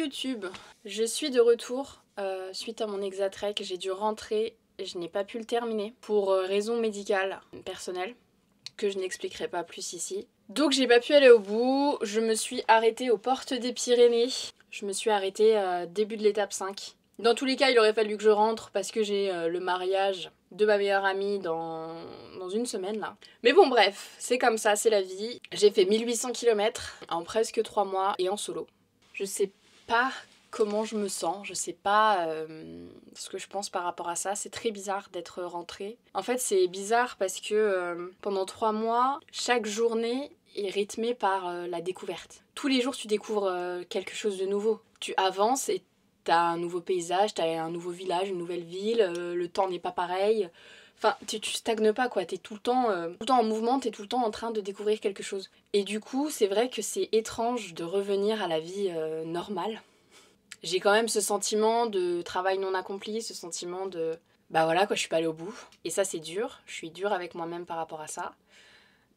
YouTube, je suis de retour suite à mon Exatrek. J'ai dû rentrer et je n'ai pas pu le terminer pour raisons médicales personnelles que je n'expliquerai pas plus ici. Donc j'ai pas pu aller au bout, je me suis arrêtée aux portes des Pyrénées. Je me suis arrêtée début de l'étape 5. Dans tous les cas, il aurait fallu que je rentre parce que j'ai le mariage de ma meilleure amie dans une semaine là. Mais bon bref, c'est comme ça, c'est la vie. J'ai fait 1800 km en presque 3 mois et en solo. Je sais pas comment je me sens, je sais pas ce que je pense par rapport à ça. C'est très bizarre d'être rentrée. En fait c'est bizarre parce que pendant 3 mois, chaque journée est rythmée par la découverte. Tous les jours tu découvres quelque chose de nouveau. Tu avances et t'as un nouveau paysage, t'as un nouveau village, une nouvelle ville, le temps n'est pas pareil. Enfin, tu stagnes pas quoi, t'es tout le temps en mouvement, t'es tout le temps en train de découvrir quelque chose. Et du coup, c'est vrai que c'est étrange de revenir à la vie normale. J'ai quand même ce sentiment de travail non accompli, ce sentiment de... Bah voilà quoi, je suis pas allée au bout. Et ça c'est dur, je suis dure avec moi-même par rapport à ça.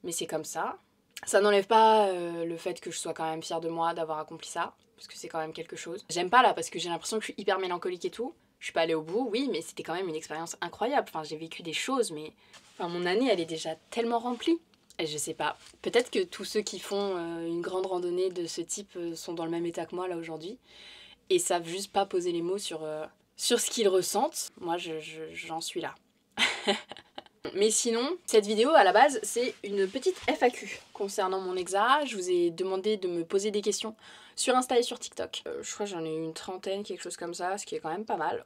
Mais c'est comme ça. Ça n'enlève pas le fait que je sois quand même fière de moi d'avoir accompli ça. Parce que c'est quand même quelque chose. J'aime pas là parce que j'ai l'impression que je suis hyper mélancolique et tout. Je suis pas allée au bout, oui, mais c'était quand même une expérience incroyable. Enfin, j'ai vécu des choses, mais... Enfin, mon année, elle est déjà tellement remplie. Et je sais pas. Peut-être que tous ceux qui font une grande randonnée de ce type sont dans le même état que moi, là, aujourd'hui. Et savent juste pas poser les mots sur ce qu'ils ressentent. Moi, j'en suis là. Mais sinon, cette vidéo à la base, c'est une petite FAQ concernant mon exa. Je vous ai demandé de me poser des questions sur Insta et sur TikTok. Je crois que j'en ai eu une trentaine, quelque chose comme ça, ce qui est quand même pas mal.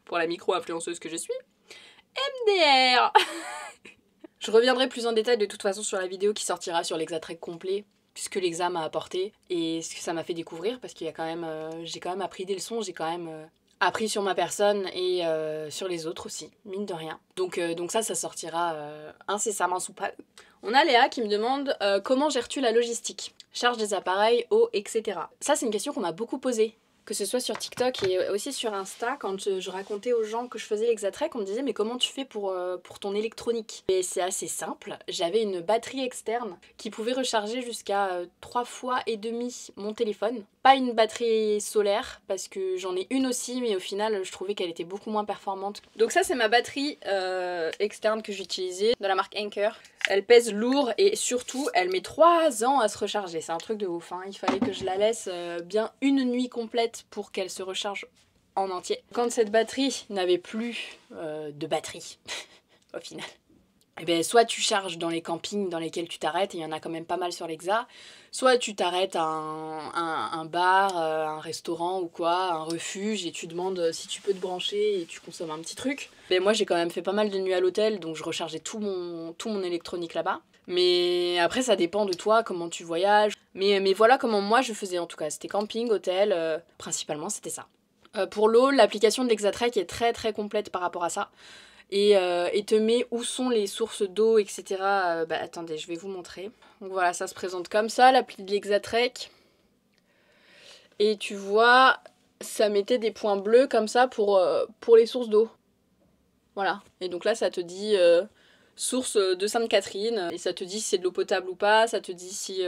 Pour la micro-influenceuse que je suis. MDR. Je reviendrai plus en détail de toute façon sur la vidéo qui sortira sur l'exatrek complet, puisque l'exa m'a apporté et ce que ça m'a fait découvrir, parce qu'il y a quand même, j'ai quand même appris des leçons, j'ai quand même... appris sur ma personne et sur les autres aussi, mine de rien. Donc ça sortira incessamment sous peu. On a Léa qui me demande comment gères-tu la logistique? Charge des appareils, eau, etc. Ça c'est une question qu'on m'a beaucoup posée. Que ce soit sur TikTok et aussi sur Insta, quand je racontais aux gens que je faisais l'exatrek, on me disait mais comment tu fais pour ton électronique? Et c'est assez simple, j'avais une batterie externe qui pouvait recharger jusqu'à 3 fois et demi mon téléphone. Pas une batterie solaire, parce que j'en ai une aussi, mais au final je trouvais qu'elle était beaucoup moins performante. Donc ça c'est ma batterie externe que j'utilisais, de la marque Anker. Elle pèse lourd et surtout elle met 3 ans à se recharger, c'est un truc de ouf, hein. Il fallait que je la laisse bien une nuit complète pour qu'elle se recharge en entier. Quand cette batterie n'avait plus de batterie, au final, eh bien, soit tu charges dans les campings dans lesquels tu t'arrêtes, et il y en a quand même pas mal sur l'Exa, soit tu t'arrêtes à un bar, un restaurant ou quoi, un refuge, et tu demandes si tu peux te brancher et tu consommes un petit truc. Mais moi j'ai quand même fait pas mal de nuits à l'hôtel, donc je rechargeais tout mon électronique là-bas. Mais après ça dépend de toi, comment tu voyages. Mais voilà comment moi je faisais en tout cas, c'était camping, hôtel, principalement c'était ça. Pour l'eau, l'application de l'Exatrek est très très complète par rapport à ça. Et te met où sont les sources d'eau, etc. Bah attendez, je vais vous montrer. Donc voilà, ça se présente comme ça, l'appli de l'Exatrek. Et tu vois, ça mettait des points bleus comme ça pour les sources d'eau. Voilà. Et donc là, ça te dit source de Sainte-Catherine. Et ça te dit si c'est de l'eau potable ou pas. Ça te dit si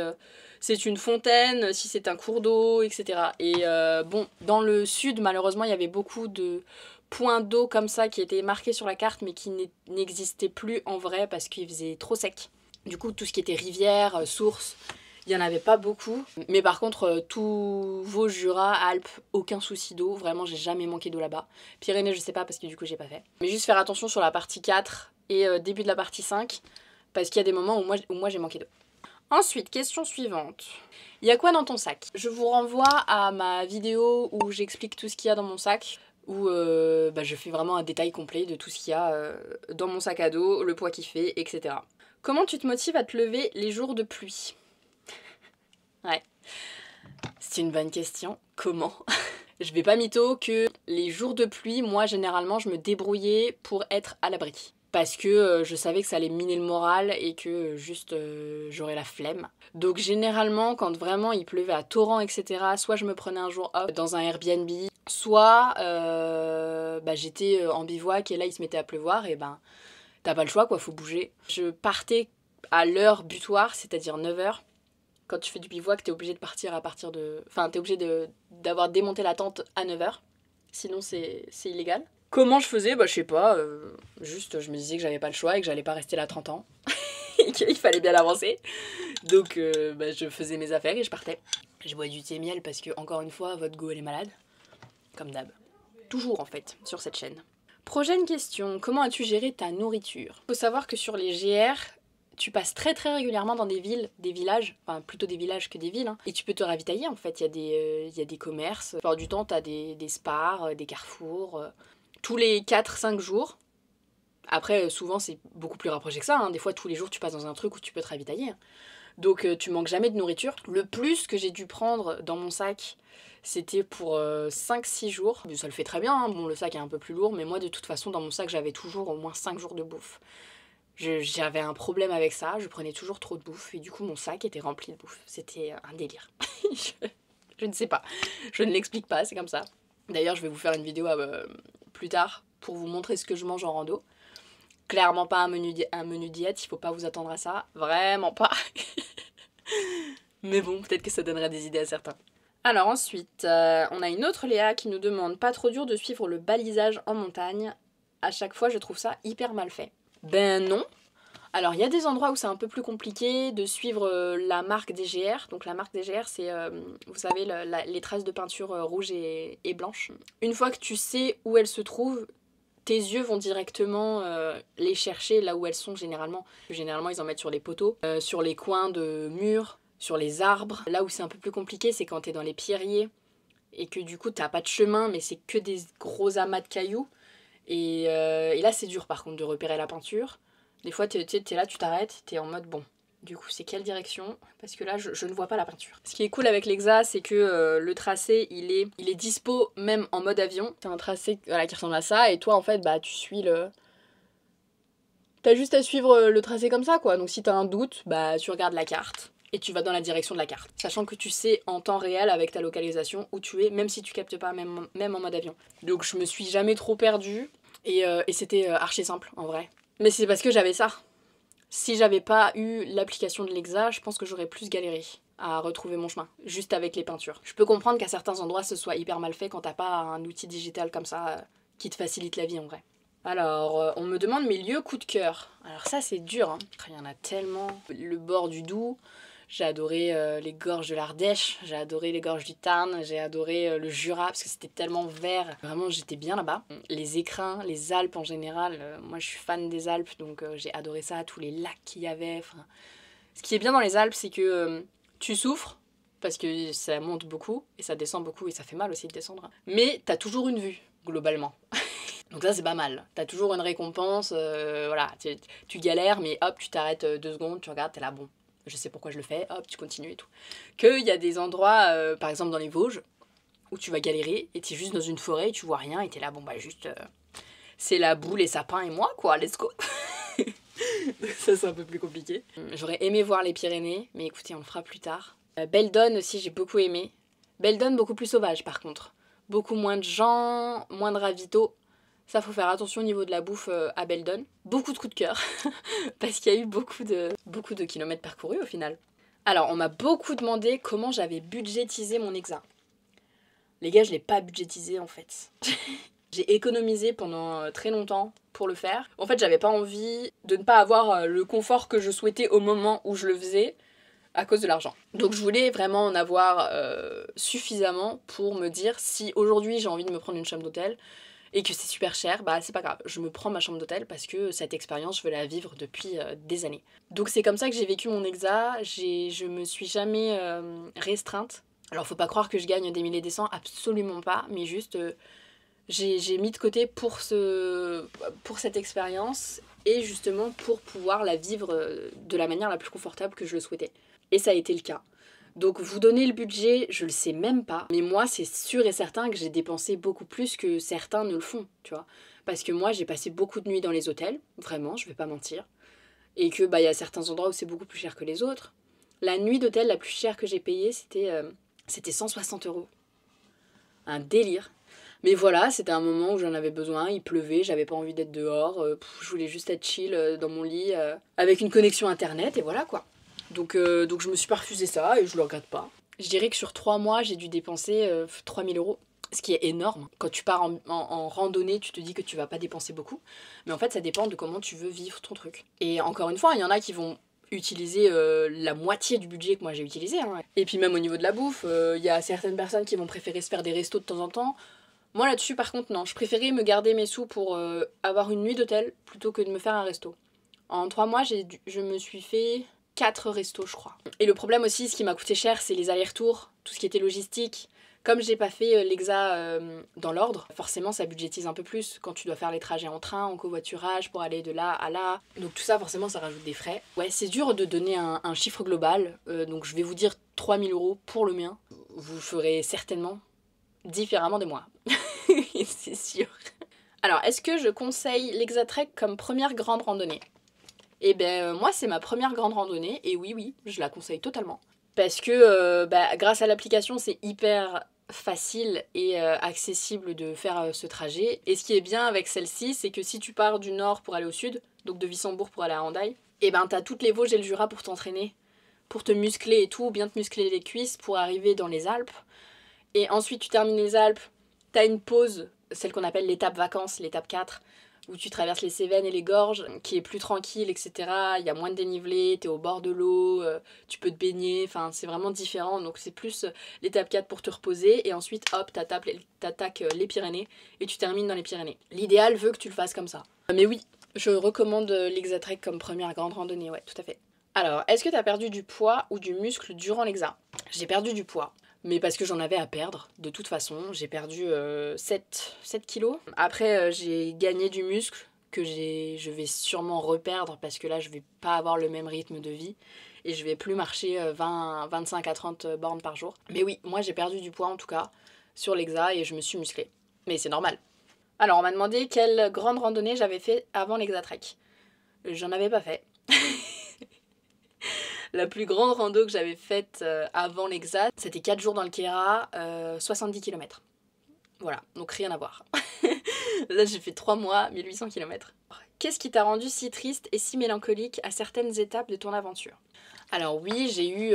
c'est une fontaine, si c'est un cours d'eau, etc. Et bon, dans le sud, malheureusement, il y avait beaucoup de points d'eau comme ça qui étaient marqués sur la carte mais qui n'existaient plus en vrai parce qu'il faisait trop sec. Du coup, tout ce qui était rivière, source, il n'y en avait pas beaucoup. Mais par contre, tout Vosges, Jura, Alpes, aucun souci d'eau. Vraiment, j'ai jamais manqué d'eau là-bas. Pyrénées, je sais pas parce que du coup, j'ai pas fait. Mais juste faire attention sur la partie 4 et début de la partie 5 parce qu'il y a des moments où moi j'ai manqué d'eau. Ensuite, question suivante. Il y a quoi dans ton sac? Je vous renvoie à ma vidéo où j'explique tout ce qu'il y a dans mon sac, où je fais vraiment un détail complet de tout ce qu'il y a dans mon sac à dos, le poids qu'il fait, etc. Comment tu te motives à te lever les jours de pluie? Ouais, c'est une bonne question. Comment? Je vais pas mytho que les jours de pluie, moi généralement je me débrouillais pour être à l'abri. Parce que je savais que ça allait miner le moral et que juste j'aurais la flemme. Donc généralement quand vraiment il pleuvait à torrent, etc., soit je me prenais un jour off dans un Airbnb, soit j'étais en bivouac et là il se mettait à pleuvoir et ben t'as pas le choix quoi, faut bouger. Je partais à l'heure butoir, c'est-à-dire 9 h. Quand tu fais du bivouac, t'es obligé de partir à partir de... Enfin, t'es obligé d'avoir démonté la tente à 9h. Sinon, c'est illégal. Comment je faisais? Bah, je sais pas. Juste, je me disais que j'avais pas le choix et que j'allais pas rester là 30 ans. Et qu'il fallait bien avancer. Donc, bah, je faisais mes affaires et je partais. Je bois du thé miel parce que, encore une fois, votre go, elle est malade. Comme d'hab. Toujours, en fait, sur cette chaîne. Prochaine question. Comment as-tu géré ta nourriture? Faut savoir que sur les GR... tu passes très régulièrement dans des villes, des villages, enfin plutôt des villages que des villes, hein, et tu peux te ravitailler en fait, il y a des commerces. La plupart du temps, t'as des Spars, des Carrefour, tous les 4-5 jours. Après, souvent c'est beaucoup plus rapproché que ça, hein. Des fois tous les jours tu passes dans un truc où tu peux te ravitailler. Donc tu manques jamais de nourriture. Le plus que j'ai dû prendre dans mon sac, c'était pour 5-6 jours. Ça le fait très bien, hein. Bon le sac est un peu plus lourd, mais moi de toute façon dans mon sac j'avais toujours au moins 5 jours de bouffe. J'avais un problème avec ça, je prenais toujours trop de bouffe et du coup mon sac était rempli de bouffe. C'était un délire. je ne sais pas, je ne l'explique pas, c'est comme ça. D'ailleurs je vais vous faire une vidéo plus tard pour vous montrer ce que je mange en rando. Clairement pas un menu diète, il faut pas vous attendre à ça, vraiment pas. Mais bon, peut-être que ça donnera des idées à certains. Alors ensuite, on a une autre Léa qui nous demande: pas trop dur de suivre le balisage en montagne. À chaque fois je trouve ça hyper mal fait. Ben non. Alors il y a des endroits où c'est un peu plus compliqué de suivre la marque des GR. Donc la marque des GR c'est, vous savez, les traces de peinture rouge et blanche. Une fois que tu sais où elles se trouvent, tes yeux vont directement les chercher là où elles sont généralement. Généralement ils en mettent sur les poteaux, sur les coins de murs, sur les arbres. Là où c'est un peu plus compliqué c'est quand t'es dans les pierriers et que du coup t'as pas de chemin mais c'est que des gros amas de cailloux. Et là c'est dur par contre de repérer la peinture. Des fois t'es là, tu t'arrêtes, t'es en mode bon, du coup c'est quelle direction? Parce que là je ne vois pas la peinture. Ce qui est cool avec l'Exa c'est que le tracé il est dispo même en mode avion. C'est un tracé voilà, qui ressemble à ça et toi en fait bah tu suis le... T'as juste à suivre le tracé comme ça quoi. Donc si t'as un doute, bah tu regardes la carte et tu vas dans la direction de la carte. Sachant que tu sais en temps réel avec ta localisation où tu es, même si tu captes pas, même en mode avion. Donc je me suis jamais trop perdue et c'était archi simple en vrai. Mais c'est parce que j'avais ça. Si j'avais pas eu l'application de l'Exa, je pense que j'aurais plus galéré à retrouver mon chemin, juste avec les peintures. Je peux comprendre qu'à certains endroits ce soit hyper mal fait quand t'as pas un outil digital comme ça qui te facilite la vie en vrai. Alors, on me demande mes lieux coup de cœur. Alors ça c'est dur, hein. Il y en a tellement. Le bord du Doubs, j'ai adoré les gorges de l'Ardèche, j'ai adoré les gorges du Tarn, j'ai adoré le Jura parce que c'était tellement vert. Vraiment j'étais bien là-bas. Les écrins, les Alpes en général, moi je suis fan des Alpes donc j'ai adoré ça, tous les lacs qu'il y avait. Enfin, ce qui est bien dans les Alpes c'est que tu souffres parce que ça monte beaucoup et ça descend beaucoup et ça fait mal aussi de descendre. Mais t'as toujours une vue globalement. Donc ça c'est pas mal, t'as toujours une récompense, voilà, tu galères mais hop tu t'arrêtes 2 secondes, tu regardes, t'es là bon, je sais pourquoi je le fais, hop tu continues et tout. Qu'il y a des endroits, par exemple dans les Vosges, où tu vas galérer et t'es juste dans une forêt et tu vois rien et t'es là bon bah juste c'est la boue, les sapins et moi quoi, let's go. Ça c'est un peu plus compliqué. J'aurais aimé voir les Pyrénées, mais écoutez on le fera plus tard. Beldon aussi j'ai beaucoup aimé. Beldon beaucoup plus sauvage par contre. Beaucoup moins de gens, moins de ravitaux. Ça, faut faire attention au niveau de la bouffe à Beldon. Beaucoup de coups de cœur, parce qu'il y a eu beaucoup de kilomètres parcourus au final. Alors, on m'a beaucoup demandé comment j'avais budgétisé mon Exa. Les gars, je l'ai pas budgétisé en fait. J'ai économisé pendant très longtemps pour le faire. En fait, j'avais pas envie de ne pas avoir le confort que je souhaitais au moment où je le faisais à cause de l'argent. Donc je voulais vraiment en avoir suffisamment pour me dire si aujourd'hui j'ai envie de me prendre une chambre d'hôtel et que c'est super cher, bah c'est pas grave, je me prends ma chambre d'hôtel parce que cette expérience, je veux la vivre depuis des années. Donc c'est comme ça que j'ai vécu mon Exa, je me suis jamais restreinte. Alors faut pas croire que je gagne des milliers et des cents, absolument pas, mais juste j'ai mis de côté pour cette expérience et justement pour pouvoir la vivre de la manière la plus confortable que je le souhaitais. Et ça a été le cas. Donc vous donner le budget, je le sais même pas. Mais moi, c'est sûr et certain que j'ai dépensé beaucoup plus que certains ne le font, tu vois. Parce que moi, j'ai passé beaucoup de nuits dans les hôtels, vraiment, je vais pas mentir. Et que bah y a certains endroits où c'est beaucoup plus cher que les autres. La nuit d'hôtel la plus chère que j'ai payée, c'était 160 €. Un délire. Mais voilà, c'était un moment où j'en avais besoin, il pleuvait, j'avais pas envie d'être dehors, je voulais juste être chill dans mon lit avec une connexion internet et voilà quoi. Donc je me suis pas refusé ça et je le regrette pas. Je dirais que sur 3 mois, j'ai dû dépenser 3000 euros. Ce qui est énorme. Quand tu pars en randonnée, tu te dis que tu vas pas dépenser beaucoup. Mais en fait, ça dépend de comment tu veux vivre ton truc. Et encore une fois, il y en a qui vont utiliser la moitié du budget que moi j'ai utilisé. Hein. Et puis même au niveau de la bouffe, il y a certaines personnes qui vont préférer se faire des restos de temps en temps. Moi là-dessus, par contre, non. Je préférais me garder mes sous pour avoir une nuit d'hôtel plutôt que de me faire un resto. En 3 mois, je me suis fait 4 restos, je crois. Et le problème aussi, ce qui m'a coûté cher, c'est les allers-retours, tout ce qui était logistique. Comme j'ai pas fait l'exa dans l'ordre, forcément ça budgétise un peu plus quand tu dois faire les trajets en train, en covoiturage pour aller de là à là. Donc tout ça forcément ça rajoute des frais. Ouais, c'est dur de donner un chiffre global, donc je vais vous dire 3000 euros pour le mien. Vous ferez certainement différemment de moi. C'est sûr. Alors, est-ce que je conseille l'Exatrek comme première grande randonnée? Eh ben moi c'est ma première grande randonnée et oui, je la conseille totalement. Parce que grâce à l'application c'est hyper facile et accessible de faire ce trajet. Et ce qui est bien avec celle-ci, c'est que si tu pars du nord pour aller au sud, donc de Wissembourg pour aller à Hendaye, et ben t'as toutes les Vosges et le Jura pour t'entraîner, pour te muscler et tout, bien te muscler les cuisses pour arriver dans les Alpes. Et ensuite tu termines les Alpes, t'as une pause, celle qu'on appelle l'étape vacances, l'étape 4, où tu traverses les Cévennes et les gorges, qui est plus tranquille, etc. Il y a moins de dénivelé, t'es au bord de l'eau, tu peux te baigner, enfin c'est vraiment différent. Donc c'est plus l'étape 4 pour te reposer, et ensuite hop, t'attaques les Pyrénées, et tu termines dans les Pyrénées. L'idéal veut que tu le fasses comme ça. Mais oui, je recommande l'Exatrek comme première grande randonnée, ouais, tout à fait. Alors, est-ce que t'as perdu du poids ou du muscle durant l'Exa? J'ai perdu du poids. Mais parce que j'en avais à perdre, de toute façon. J'ai perdu 7 kilos. Après, j'ai gagné du muscle que je vais sûrement reperdre parce que là, je vais pas avoir le même rythme de vie. Et je vais plus marcher 25 à 30 bornes par jour. Mais oui, moi j'ai perdu du poids en tout cas sur l'Exa et je me suis musclée. Mais c'est normal. Alors, on m'a demandé quelle grande randonnée j'avais fait avant l'Exatrek. J'en avais pas fait. La plus grande rando que j'avais faite avant l'Exa, c'était 4 jours dans le Kéra, 70 km. Voilà, donc rien à voir. Là, j'ai fait 3 mois, 1800 km. Qu'est-ce qui t'a rendu si triste et si mélancolique à certaines étapes de ton aventure? Alors oui, j'ai eu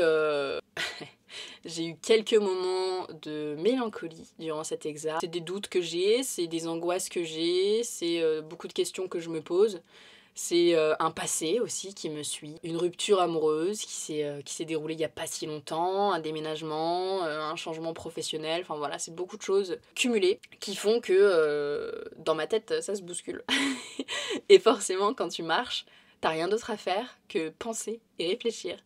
j'ai eu quelques moments de mélancolie durant cet Exa. C'est des doutes que j'ai, c'est des angoisses que j'ai, c'est beaucoup de questions que je me pose. C'est un passé aussi qui me suit, une rupture amoureuse qui s'est déroulée il n'y a pas si longtemps, un déménagement, un changement professionnel, enfin voilà, c'est beaucoup de choses cumulées qui font que dans ma tête ça se bouscule. Et forcément quand tu marches, t'as rien d'autre à faire que penser et réfléchir.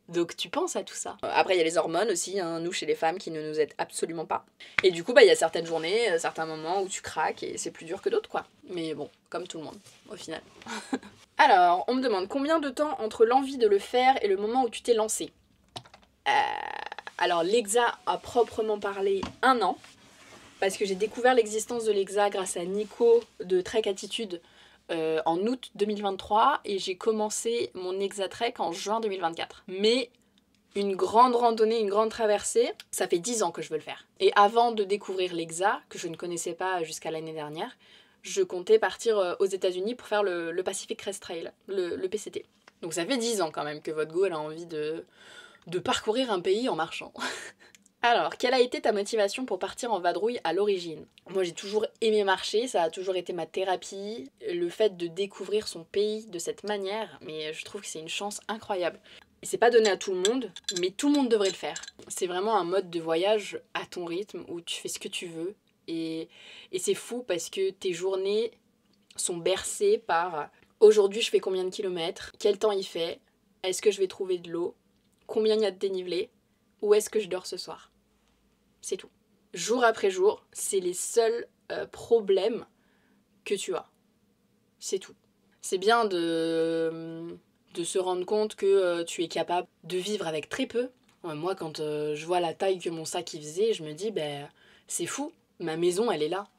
Donc tu penses à tout ça. Après il y a les hormones aussi, hein, nous chez les femmes qui ne nous aident absolument pas. Et du coup il y a certaines journées, certains moments où tu craques et c'est plus dur que d'autres quoi. Mais bon, comme tout le monde au final. Alors on me demande combien de temps entre l'envie de le faire et le moment où tu t'es lancé. Alors l'Exa à proprement parler 1 an. Parce que j'ai découvert l'existence de l'Exa grâce à Nico de Trek Attitude en août 2023 et j'ai commencé mon Exatrek en juin 2024. Mais une grande randonnée, une grande traversée, ça fait 10 ans que je veux le faire. Et avant de découvrir l'Exa, que je ne connaissais pas jusqu'à l'année dernière, je comptais partir aux États-Unis pour faire le Pacific Crest Trail, le PCT. Donc ça fait 10 ans quand même que votre go elle a envie de parcourir un pays en marchant. Alors, quelle a été ta motivation pour partir en vadrouille à l'origine? Moi j'ai toujours aimé marcher, ça a toujours été ma thérapie. Le fait de découvrir son pays de cette manière, mais je trouve que c'est une chance incroyable. Et c'est pas donné à tout le monde, mais tout le monde devrait le faire. C'est vraiment un mode de voyage à ton rythme, où tu fais ce que tu veux. Et c'est fou parce que tes journées sont bercées par aujourd'hui je fais combien de kilomètres, quel temps il fait, est-ce que je vais trouver de l'eau, combien il y a de dénivelé, où est-ce que je dors ce soir. C'est tout. Jour après jour, c'est les seuls problèmes que tu as. C'est tout. C'est bien de se rendre compte que tu es capable de vivre avec très peu. Ouais, moi, quand je vois la taille que mon sac il faisait, je me dis, ben, c'est fou, ma maison, elle est là.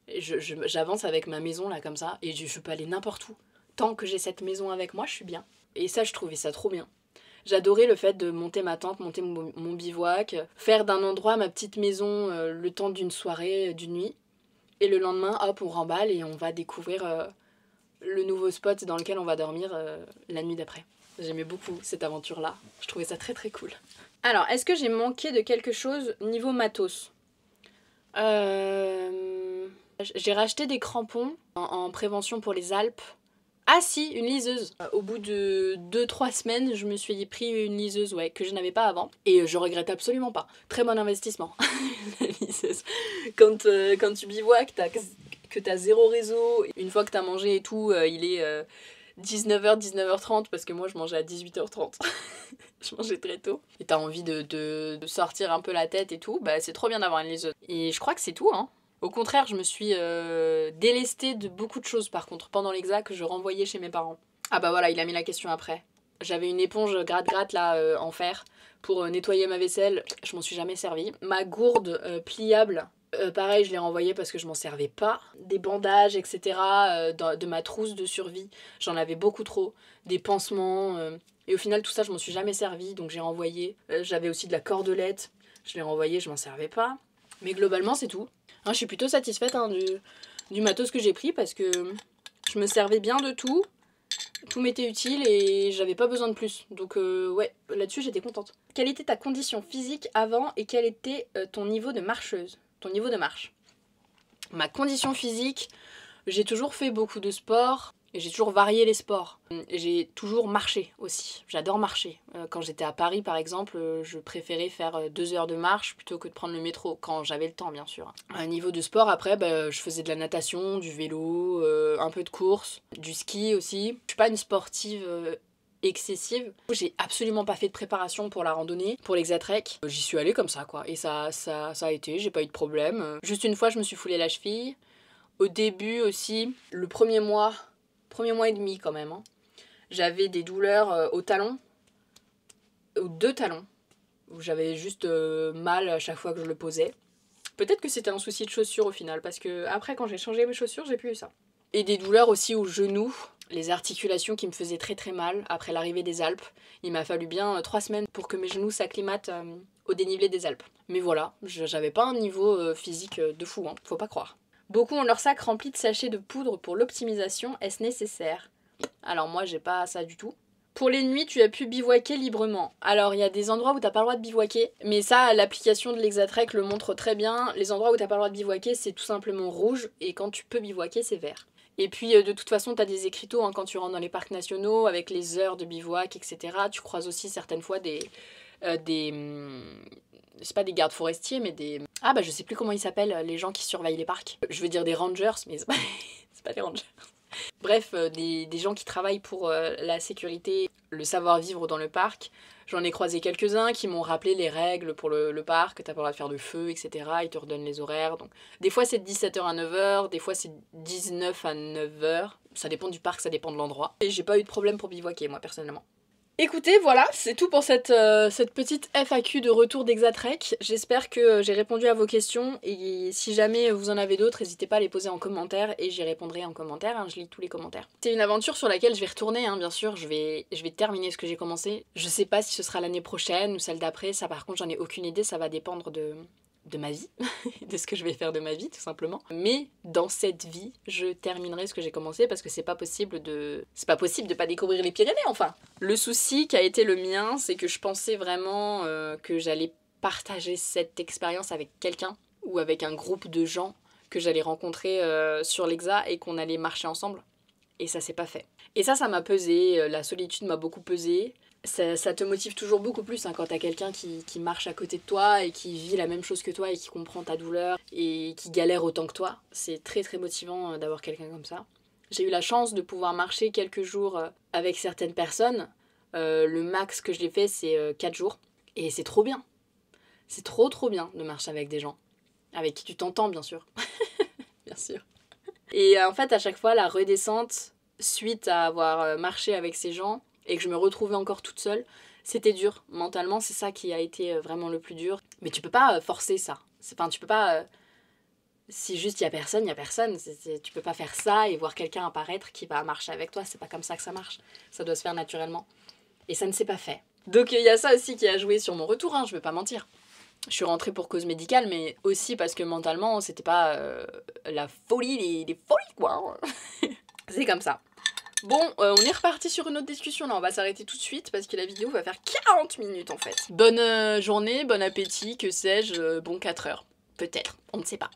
J'avance avec ma maison, là, comme ça, et je peux aller n'importe où. Tant que j'ai cette maison avec moi, je suis bien. Et ça, je trouvais ça trop bien. J'adorais le fait de monter ma tente, monter mon bivouac, faire d'un endroit ma petite maison le temps d'une soirée, d'une nuit. Et le lendemain, hop, on remballe et on va découvrir le nouveau spot dans lequel on va dormir la nuit d'après. J'aimais beaucoup cette aventure-là. Je trouvais ça très très cool. Alors, est-ce que j'ai manqué de quelque chose niveau matos? J'ai racheté des crampons en prévention pour les Alpes. Ah si, une liseuse. Au bout de 2-3 semaines, je me suis pris une liseuse, ouais, que je n'avais pas avant. Et je regrette absolument pas. Très bon investissement, la liseuse. Quand tu bivouacs, que t'as zéro réseau, une fois que t'as mangé et tout, il est 19h, 19h30, parce que moi je mangeais à 18h30. Je mangeais très tôt. Et t'as envie de sortir un peu la tête et tout, bah c'est trop bien d'avoir une liseuse. Et je crois que c'est tout, hein. Au contraire, je me suis délestée de beaucoup de choses par contre pendant l'exa que je renvoyais chez mes parents. Ah bah voilà, il a mis la question après. J'avais une éponge gratte-gratte là en fer pour nettoyer ma vaisselle. Je m'en suis jamais servi. Ma gourde pliable, pareil, je l'ai renvoyée parce que je m'en servais pas. Des bandages, etc. De ma trousse de survie, j'en avais beaucoup trop. Des pansements. Et au final, tout ça, je m'en suis jamais servi, donc j'ai renvoyé. J'avais aussi de la cordelette. Je l'ai renvoyée, je m'en servais pas. Mais globalement, c'est tout. Hein, je suis plutôt satisfaite hein, du matos que j'ai pris parce que je me servais bien de tout. Tout m'était utile et j'avais pas besoin de plus. Donc ouais, là-dessus j'étais contente. Quelle était ta condition physique avant et quel était ton niveau de marcheuse? Ton niveau de marche? Ma condition physique, j'ai toujours fait beaucoup de sport. Et j'ai toujours varié les sports. J'ai toujours marché aussi. J'adore marcher. Quand j'étais à Paris, par exemple, je préférais faire 2 heures de marche plutôt que de prendre le métro, quand j'avais le temps, bien sûr. À un niveau de sport, après, bah, je faisais de la natation, du vélo, un peu de course, du ski aussi. Je suis pas une sportive excessive. J'ai absolument pas fait de préparation pour la randonnée, pour l'exatrek. J'y suis allée comme ça, quoi. Et ça a été, j'ai pas eu de problème. Juste une fois, je me suis foulé la cheville. Au début aussi, le premier mois et demi quand même, hein, j'avais des douleurs au talon, aux 2 talons, où j'avais juste mal à chaque fois que je le posais. Peut-être que c'était un souci de chaussures au final, parce que après quand j'ai changé mes chaussures, j'ai plus eu ça. Et des douleurs aussi au genou, les articulations qui me faisaient très très mal après l'arrivée des Alpes. Il m'a fallu bien 3 semaines pour que mes genoux s'acclimatent au dénivelé des Alpes. Mais voilà, j'avais pas un niveau physique de fou, hein, faut pas croire. Beaucoup ont leur sac rempli de sachets de poudre pour l'optimisation, est-ce nécessaire? Alors moi j'ai pas ça du tout. Pour les nuits, tu as pu bivouaquer librement. Alors il y a des endroits où t'as pas le droit de bivouaquer, mais ça l'application de l'Exatrek le montre très bien. Les endroits où t'as pas le droit de bivouaquer c'est tout simplement rouge et quand tu peux bivouaquer c'est vert. Et puis de toute façon t'as des écriteaux hein, quand tu rentres dans les parcs nationaux avec les heures de bivouac etc. Tu croises aussi certaines fois des c'est pas des gardes forestiers, mais des... Ah bah je sais plus comment ils s'appellent, les gens qui surveillent les parcs. Je veux dire des rangers, mais c'est pas des rangers. Bref, des gens qui travaillent pour la sécurité, le savoir-vivre dans le parc. J'en ai croisé quelques-uns qui m'ont rappelé les règles pour le parc, t'as pas le droit de faire de feu, etc. Ils te redonnent les horaires. Donc, des fois c'est de 17h à 9h, des fois c'est 19 à 9h. Ça dépend du parc, ça dépend de l'endroit. Et j'ai pas eu de problème pour bivouaquer, moi, personnellement. Écoutez, voilà, c'est tout pour cette petite FAQ de retour d'Exatrek. J'espère que j'ai répondu à vos questions et si jamais vous en avez d'autres, n'hésitez pas à les poser en commentaire et j'y répondrai en commentaire, hein, je lis tous les commentaires. C'est une aventure sur laquelle je vais retourner, hein, bien sûr, je vais terminer ce que j'ai commencé. Je sais pas si ce sera l'année prochaine ou celle d'après, ça par contre j'en ai aucune idée, ça va dépendre de ma vie, de ce que je vais faire de ma vie tout simplement. Mais dans cette vie, je terminerai ce que j'ai commencé parce que c'est pas possible de pas découvrir les Pyrénées enfin. Le souci qui a été le mien, c'est que je pensais vraiment que j'allais partager cette expérience avec quelqu'un ou avec un groupe de gens que j'allais rencontrer sur l'Exa et qu'on allait marcher ensemble. Et ça s'est pas fait. Et ça m'a pesé, la solitude m'a beaucoup pesé. Ça te motive toujours beaucoup plus hein, quand t'as quelqu'un qui marche à côté de toi et qui vit la même chose que toi et qui comprend ta douleur et qui galère autant que toi. C'est très très motivant d'avoir quelqu'un comme ça. J'ai eu la chance de pouvoir marcher quelques jours avec certaines personnes. Le max que je l'ai fait c'est 4 jours. Et c'est trop bien. C'est trop bien de marcher avec des gens. Avec qui tu t'entends bien sûr. Bien sûr. Et en fait à chaque fois la redescente, suite à avoir marché avec ces gens, et que je me retrouvais encore toute seule, c'était dur. Mentalement, c'est ça qui a été vraiment le plus dur. Mais tu peux pas forcer ça. Enfin, tu peux pas... si juste il y a personne, il y a personne. Tu peux pas faire ça et voir quelqu'un apparaître qui va marcher avec toi. C'est pas comme ça que ça marche. Ça doit se faire naturellement. Et ça ne s'est pas fait. Donc il y a ça aussi qui a joué sur mon retour, hein, je vais pas mentir. Je suis rentrée pour cause médicale, mais aussi parce que mentalement, c'était pas la folie, les folies, quoi. C'est comme ça. Bon, on est reparti sur une autre discussion là, on va s'arrêter tout de suite parce que la vidéo va faire 40 minutes en fait. Bonne journée, bon appétit, que sais-je, bon 4 heures. Peut-être, on ne sait pas.